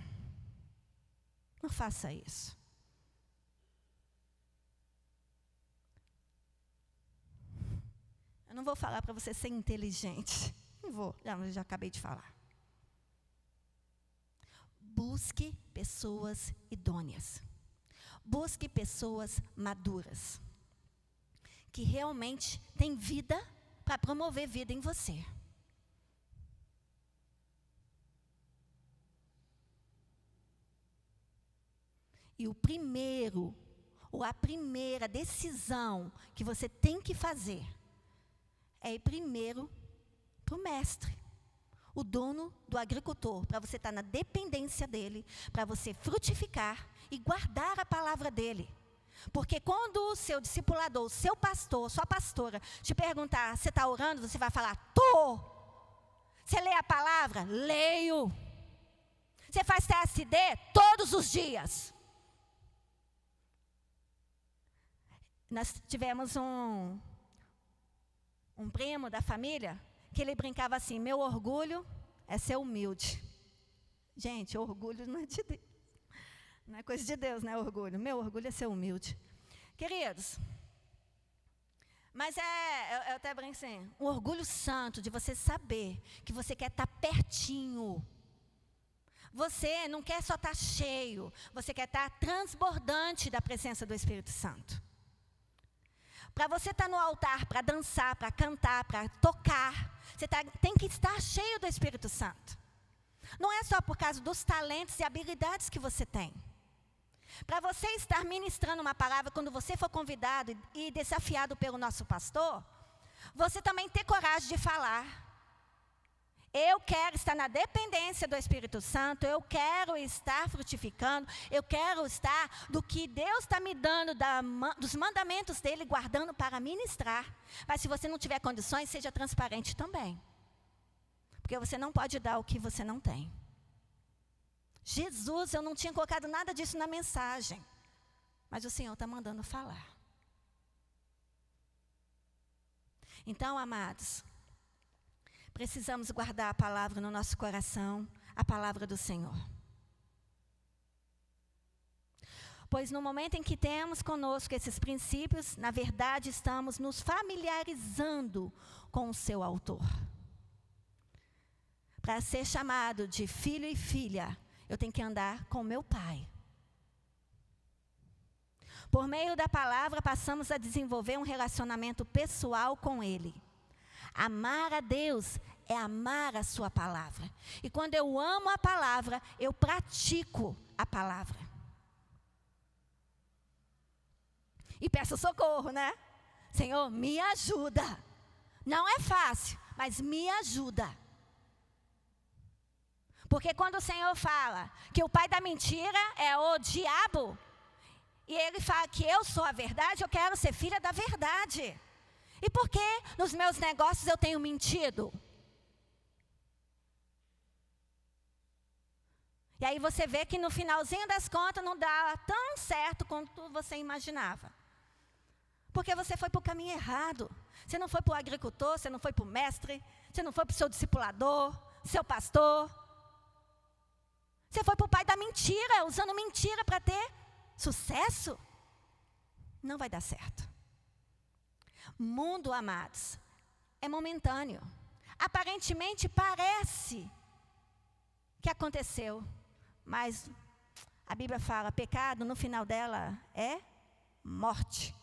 [SPEAKER 1] Não faça isso. Eu não vou falar para você ser inteligente. Não vou, já acabei de falar. Busque pessoas idôneas. Busque pessoas maduras. Que realmente tem vida para promover vida em você. E o primeiro, ou a primeira decisão que você tem que fazer é ir primeiro para o mestre, o dono do agricultor, para você estar na dependência dele, para você frutificar e guardar a palavra dele. Porque quando o seu discipulador, o seu pastor, sua pastora, te perguntar, você está orando? Você vai falar, tô. Você lê a palavra? Leio. Você faz TSD? Todos os dias. Nós tivemos um primo da família, que ele brincava assim, meu orgulho é ser humilde. Gente, orgulho não é de Deus. Não é coisa de Deus, né, orgulho. Meu orgulho é ser humilde. Queridos, mas eu até brinco assim, um orgulho santo de você saber que você quer estar pertinho. Você não quer só estar cheio, você quer estar transbordante da presença do Espírito Santo. Para você estar no altar, para dançar, para cantar, para tocar, você tem que estar cheio do Espírito Santo. Não é só por causa dos talentos e habilidades que você tem. Para você estar ministrando uma palavra, quando você for convidado e desafiado pelo nosso pastor, você também ter coragem de falar. Eu quero estar na dependência do Espírito Santo, eu quero estar frutificando, eu quero estar do que Deus está me dando, dos mandamentos dEle, guardando para ministrar. Mas se você não tiver condições, seja transparente também. Porque você não pode dar o que você não tem. Jesus, eu não tinha colocado nada disso na mensagem. Mas o Senhor está mandando falar. Então, amados, precisamos guardar a palavra no nosso coração, a palavra do Senhor. Pois no momento em que temos conosco esses princípios, na verdade estamos nos familiarizando com o seu autor. Para ser chamado de filho e filha, eu tenho que andar com meu pai. Por meio da palavra, passamos a desenvolver um relacionamento pessoal com ele. Amar a Deus é amar a sua palavra. E quando eu amo a palavra, eu pratico a palavra. E peço socorro, né? Senhor, me ajuda. Não é fácil, mas me ajuda. Porque quando o Senhor fala que o pai da mentira é o diabo, e ele fala que eu sou a verdade, eu quero ser filha da verdade. E por que nos meus negócios eu tenho mentido? E aí você vê que no finalzinho das contas não dá tão certo quanto você imaginava. Porque você foi para o caminho errado. Você não foi para o agricultor, você não foi para o mestre, você não foi para o seu discipulador, seu pastor. Você foi para o pai da mentira, usando mentira para ter sucesso. Não vai dar certo. Mundo, amados, é momentâneo. Aparentemente parece que aconteceu, mas a Bíblia fala, pecado no final dela é morte.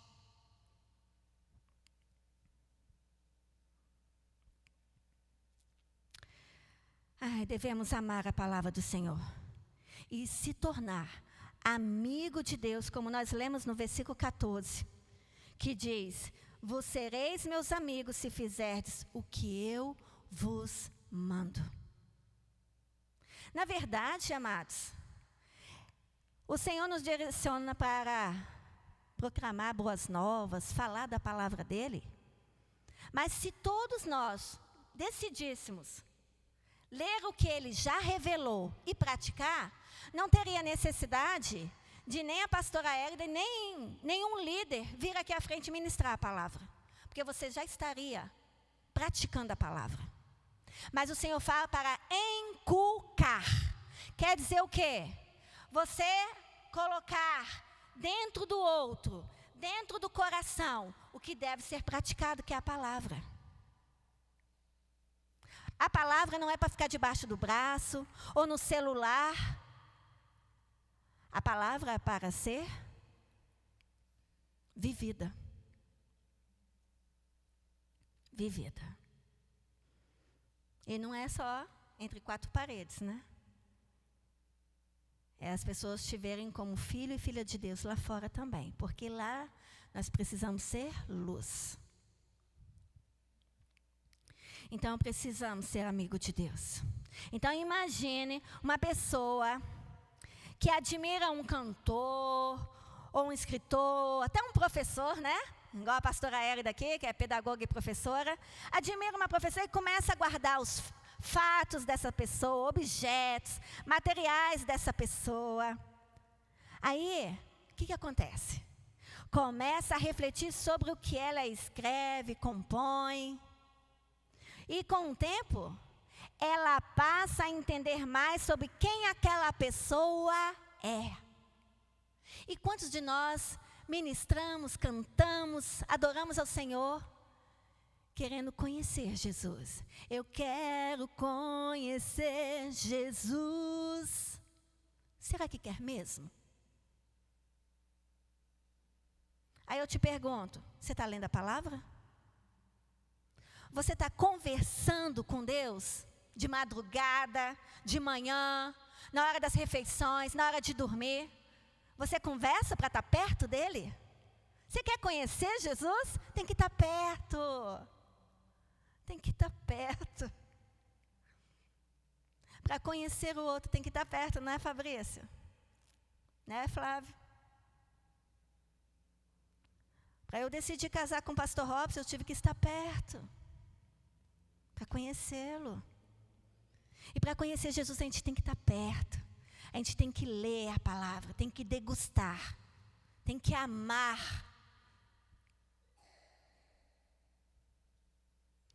[SPEAKER 1] Devemos amar a palavra do Senhor e se tornar amigo de Deus, como nós lemos no versículo 14, que diz, vos sereis meus amigos se fizerdes o que eu vos mando. Na verdade, amados, o Senhor nos direciona para proclamar boas novas, falar da palavra dEle. Mas se todos nós decidíssemos ler o que Ele já revelou e praticar, não teria necessidade de nem a pastora Hélida, nem nenhum líder vir aqui à frente ministrar a palavra. Porque você já estaria praticando a palavra. Mas o Senhor fala para inculcar. Quer dizer o quê? Você colocar dentro do outro, dentro do coração, o que deve ser praticado, que é a palavra. A palavra não é para ficar debaixo do braço ou no celular. A palavra é para ser vivida. Vivida. E não é só entre quatro paredes, né? É as pessoas te verem como filho e filha de Deus lá fora também. Porque lá nós precisamos ser luz. Então precisamos ser amigo de Deus. Então imagine uma pessoa que admira um cantor, ou um escritor, até um professor, né? Igual a pastora Érida aqui, que é pedagoga e professora. Admira uma professora e começa a guardar os fatos dessa pessoa, objetos, materiais dessa pessoa. Aí, o que acontece? Começa a refletir sobre o que ela escreve, compõe. E com o tempo, ela passa a entender mais sobre quem aquela pessoa é. E quantos de nós ministramos, cantamos, adoramos ao Senhor, querendo conhecer Jesus? Eu quero conhecer Jesus. Será que quer mesmo? Aí eu te pergunto, você está lendo a palavra? Você está conversando com Deus de madrugada, de manhã, na hora das refeições, na hora de dormir? Você conversa para estar perto dele? Você quer conhecer Jesus? Tem que estar perto. Tem que estar perto. Para conhecer o outro tem que estar perto, não é, Fabrício? Não é, Flávio? Para eu decidir casar com o pastor Robson, eu tive que estar perto. Para conhecê-lo. E para conhecer Jesus, a gente tem que estar perto. A gente tem que ler a palavra, tem que degustar, tem que amar.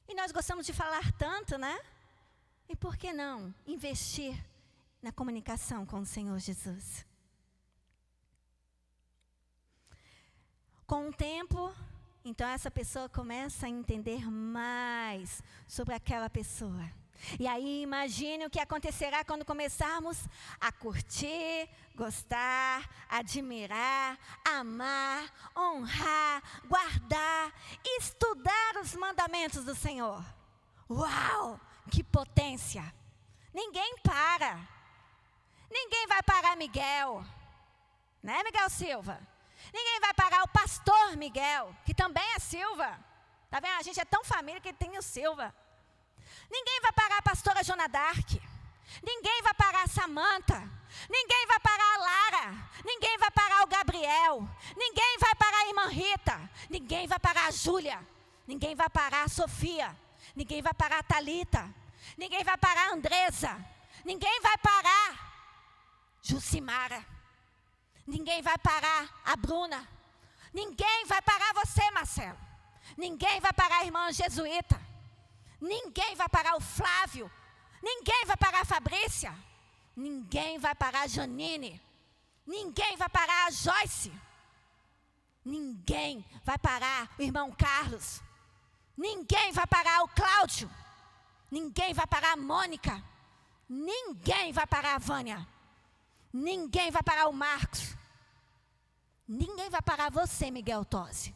[SPEAKER 1] E nós gostamos de falar tanto, né? E por que não investir na comunicação com o Senhor Jesus? Com o tempo, então essa pessoa começa a entender mais sobre aquela pessoa. E aí imagine o que acontecerá quando começarmos a curtir, gostar, admirar, amar, honrar, guardar, estudar os mandamentos do Senhor. Uau, que potência! Ninguém para. Ninguém vai parar Miguel. Né, Miguel Silva? Ninguém vai parar o pastor Miguel, que também é Silva. Tá vendo? A gente é tão família que tem o Silva. Ninguém vai parar a pastora Jona Dark. Ninguém vai parar a Samanta. Ninguém vai parar a Lara. Ninguém vai parar o Gabriel. Ninguém vai parar a irmã Rita. Ninguém vai parar a Júlia. Ninguém vai parar a Sofia. Ninguém vai parar a Thalita. Ninguém vai parar a Andresa. Ninguém vai parar Jucimara. Ninguém vai parar a Bruna. Ninguém vai parar você, Marcelo. Ninguém vai parar a irmã Jesuíta. Ninguém vai parar o Flávio. Ninguém vai parar a Fabrícia. Ninguém vai parar a Janine. Ninguém vai parar a Joyce. Ninguém vai parar o irmão Carlos. Ninguém vai parar o Cláudio. Ninguém vai parar a Mônica. Ninguém vai parar a Vânia. Ninguém vai parar o Marcos. Ninguém vai parar você, Miguel Tosi.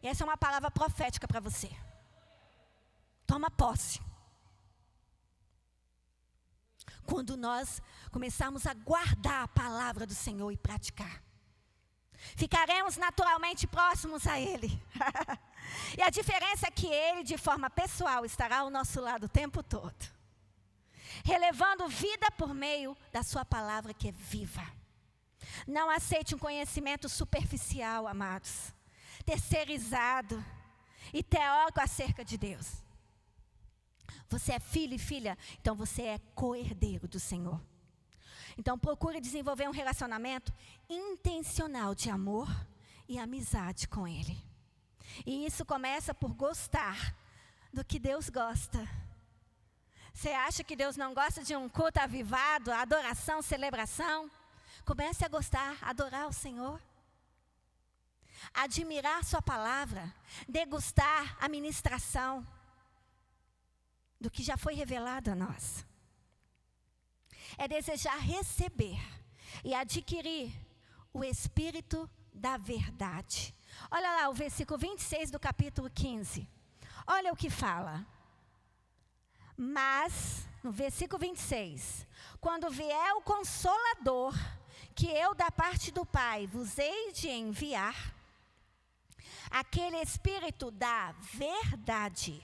[SPEAKER 1] E essa é uma palavra profética para você. Toma posse. Quando nós começarmos a guardar a palavra do Senhor e praticar, ficaremos naturalmente próximos a Ele. E a diferença é que Ele, de forma pessoal, estará ao nosso lado o tempo todo, relevando vida por meio da sua palavra que é viva. Não aceite um conhecimento superficial, amados, terceirizado e teórico acerca de Deus. Você é filho e filha, então você é co-herdeiro do Senhor. Então procure desenvolver um relacionamento intencional de amor e amizade com Ele. E isso começa por gostar do que Deus gosta. Você acha que Deus não gosta de um culto avivado, adoração, celebração? Comece a gostar, adorar o Senhor. Admirar sua palavra, degustar a ministração do que já foi revelado a nós. É desejar receber e adquirir o Espírito da verdade. Olha lá o versículo 26 do capítulo 15. Olha o que fala. Mas, no versículo 26, quando vier o Consolador, que eu da parte do Pai vos hei de enviar, aquele Espírito da verdade,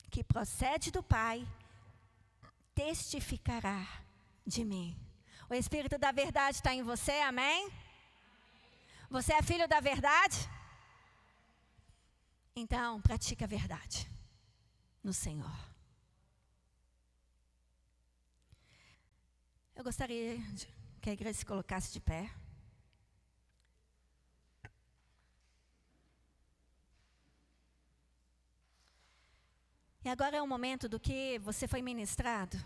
[SPEAKER 1] que procede do Pai, testificará de mim. O Espírito da verdade está em você, amém? Você é filho da verdade? Então, pratique a verdade no Senhor. Eu gostaria que a igreja se colocasse de pé. E agora é o momento do que você foi ministrado.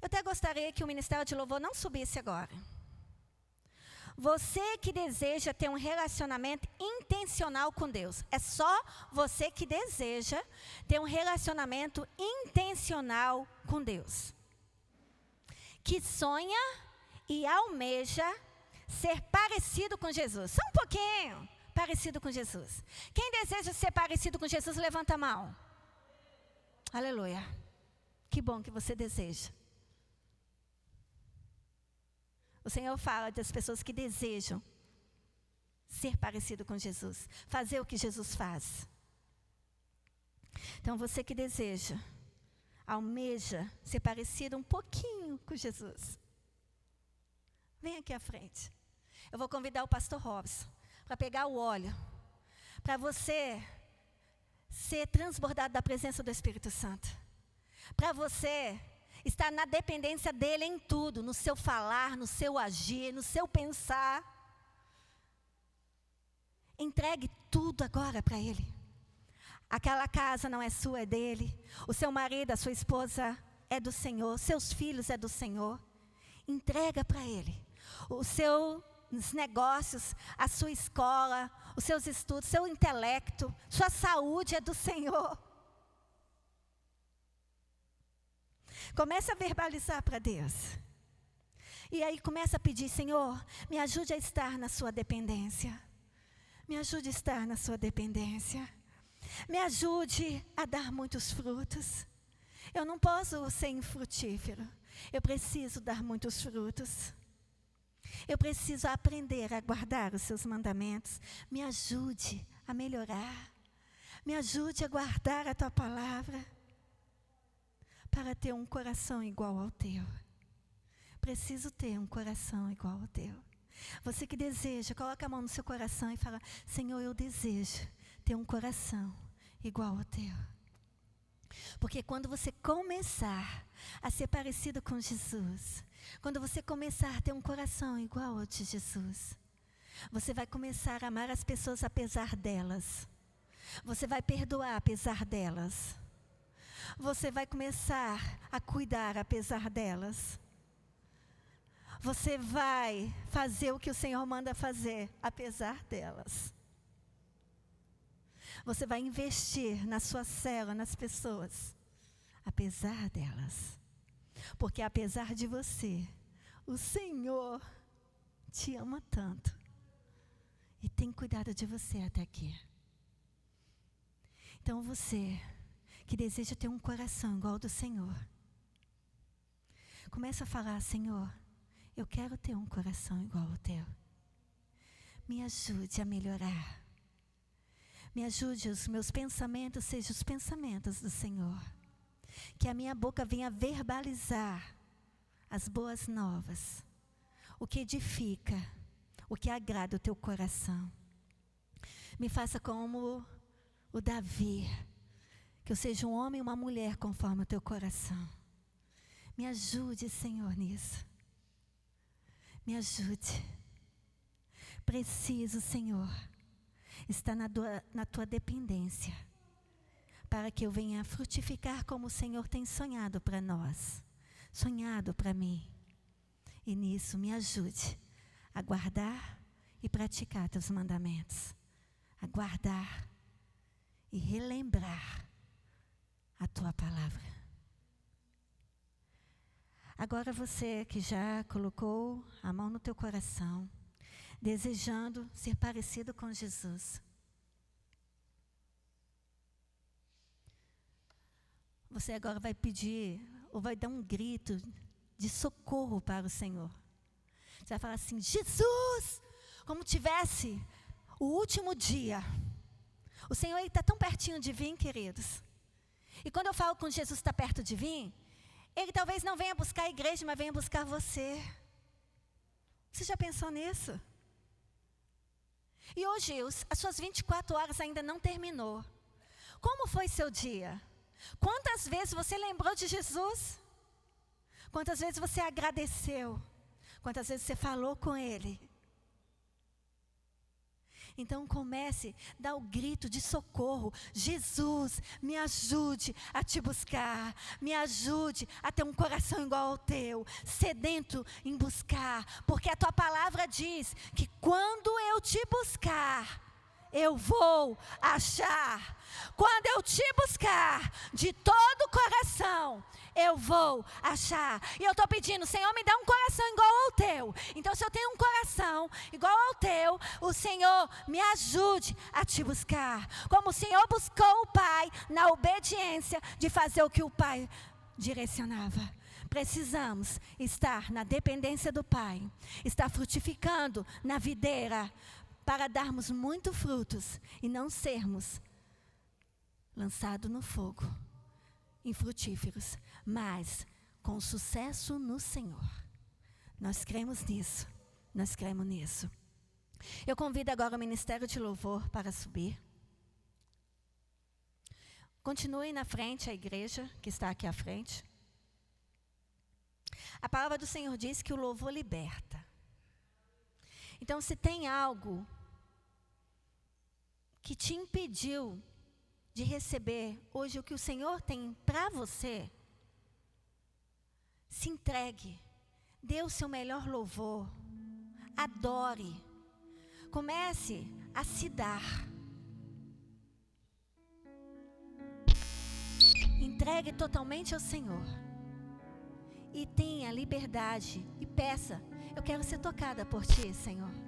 [SPEAKER 1] Eu até gostaria que o ministério de louvor não subisse agora. Você que deseja ter um relacionamento intencional com Deus. É só você que deseja ter um relacionamento intencional com Deus. Que sonha e almeja ser parecido com Jesus. Só um pouquinho parecido com Jesus. Quem deseja ser parecido com Jesus, levanta a mão. Aleluia. Que bom que você deseja. O Senhor fala das pessoas que desejam ser parecido com Jesus, fazer o que Jesus faz. Então você que deseja, almeja ser parecido um pouquinho com Jesus, vem aqui à frente. Eu vou convidar o pastor Robson para pegar o óleo, para você ser transbordado da presença do Espírito Santo, para você estar na dependência dele em tudo, no seu falar, no seu agir, no seu pensar. Entregue tudo agora para ele. Aquela casa não é sua, é dele. O seu marido, a sua esposa é do Senhor. Seus filhos é do Senhor. Entrega para ele. Os seus negócios, a sua escola, os seus estudos, seu intelecto, sua saúde é do Senhor. Começa a verbalizar para Deus. E aí começa a pedir, Senhor, me ajude a estar na sua dependência. Me ajude a estar na sua dependência. Me ajude a dar muitos frutos. Eu não posso ser infrutífero. Eu preciso dar muitos frutos. Eu preciso aprender a guardar os seus mandamentos. Me ajude a melhorar. Me ajude a guardar a tua palavra. Para ter um coração igual ao teu. Preciso ter um coração igual ao teu. Você que deseja, coloca a mão no seu coração e fala, Senhor, eu desejo ter um coração igual ao teu. Porque quando você começar a ser parecido com Jesus, quando você começar a ter um coração igual ao de Jesus, você vai começar a amar as pessoas apesar delas. Você vai perdoar apesar delas. Você vai começar a cuidar apesar delas. Você vai fazer o que o Senhor manda fazer apesar delas. Você vai investir na sua célula, nas pessoas, apesar delas. Porque apesar de você, o Senhor te ama tanto. E tem cuidado de você até aqui. Então você que deseja ter um coração igual ao do Senhor, começa a falar, Senhor, eu quero ter um coração igual ao teu. Me ajude a melhorar. Me ajude, os meus pensamentos sejam os pensamentos do Senhor. Que a minha boca venha verbalizar as boas novas, o que edifica, o que agrada o teu coração. Me faça como o Davi, que eu seja um homem e uma mulher conforme o teu coração. Me ajude, Senhor, nisso. Me ajude. Preciso, Senhor, estar na tua dependência, para que eu venha frutificar como o Senhor tem sonhado para nós, sonhado para mim. E nisso me ajude a guardar e praticar teus mandamentos, a guardar e relembrar a tua palavra. Agora você que já colocou a mão no teu coração, desejando ser parecido com Jesus, você agora vai pedir, ou vai dar um grito de socorro para o Senhor. Você vai falar assim, Jesus, como tivesse o último dia. O Senhor está tão pertinho de vir, queridos. E quando eu falo que Jesus está perto de vir, Ele talvez não venha buscar a igreja, mas venha buscar você. Você já pensou nisso? E hoje, as suas 24 horas ainda não terminou. Como foi seu dia? Quantas vezes você lembrou de Jesus? Quantas vezes você agradeceu? Quantas vezes você falou com Ele? Então comece a dar o grito de socorro. Jesus, me ajude a te buscar. Me ajude a ter um coração igual ao teu. Sedento em buscar. Porque a tua palavra diz que quando eu te buscar, eu vou achar. Quando eu te buscar de todo o coração, eu vou achar. E eu estou pedindo, Senhor, me dá um coração igual ao teu. Então, se eu tenho um coração igual ao teu, o Senhor me ajude a te buscar. Como o Senhor buscou o Pai na obediência de fazer o que o Pai direcionava. Precisamos estar na dependência do Pai, estar frutificando na videira, para darmos muito frutos e não sermos lançados no fogo, infrutíferos, mas com sucesso no Senhor. Nós cremos nisso, nós cremos nisso. Eu convido agora o Ministério de Louvor para subir. Continue na frente a igreja que está aqui à frente. A palavra do Senhor diz que o louvor liberta. Então, se tem algo que te impediu de receber hoje o que o Senhor tem para você, se entregue, dê o seu melhor louvor, adore, comece a se dar, entregue totalmente ao Senhor e tenha liberdade e peça, eu quero ser tocada por Ti, Senhor.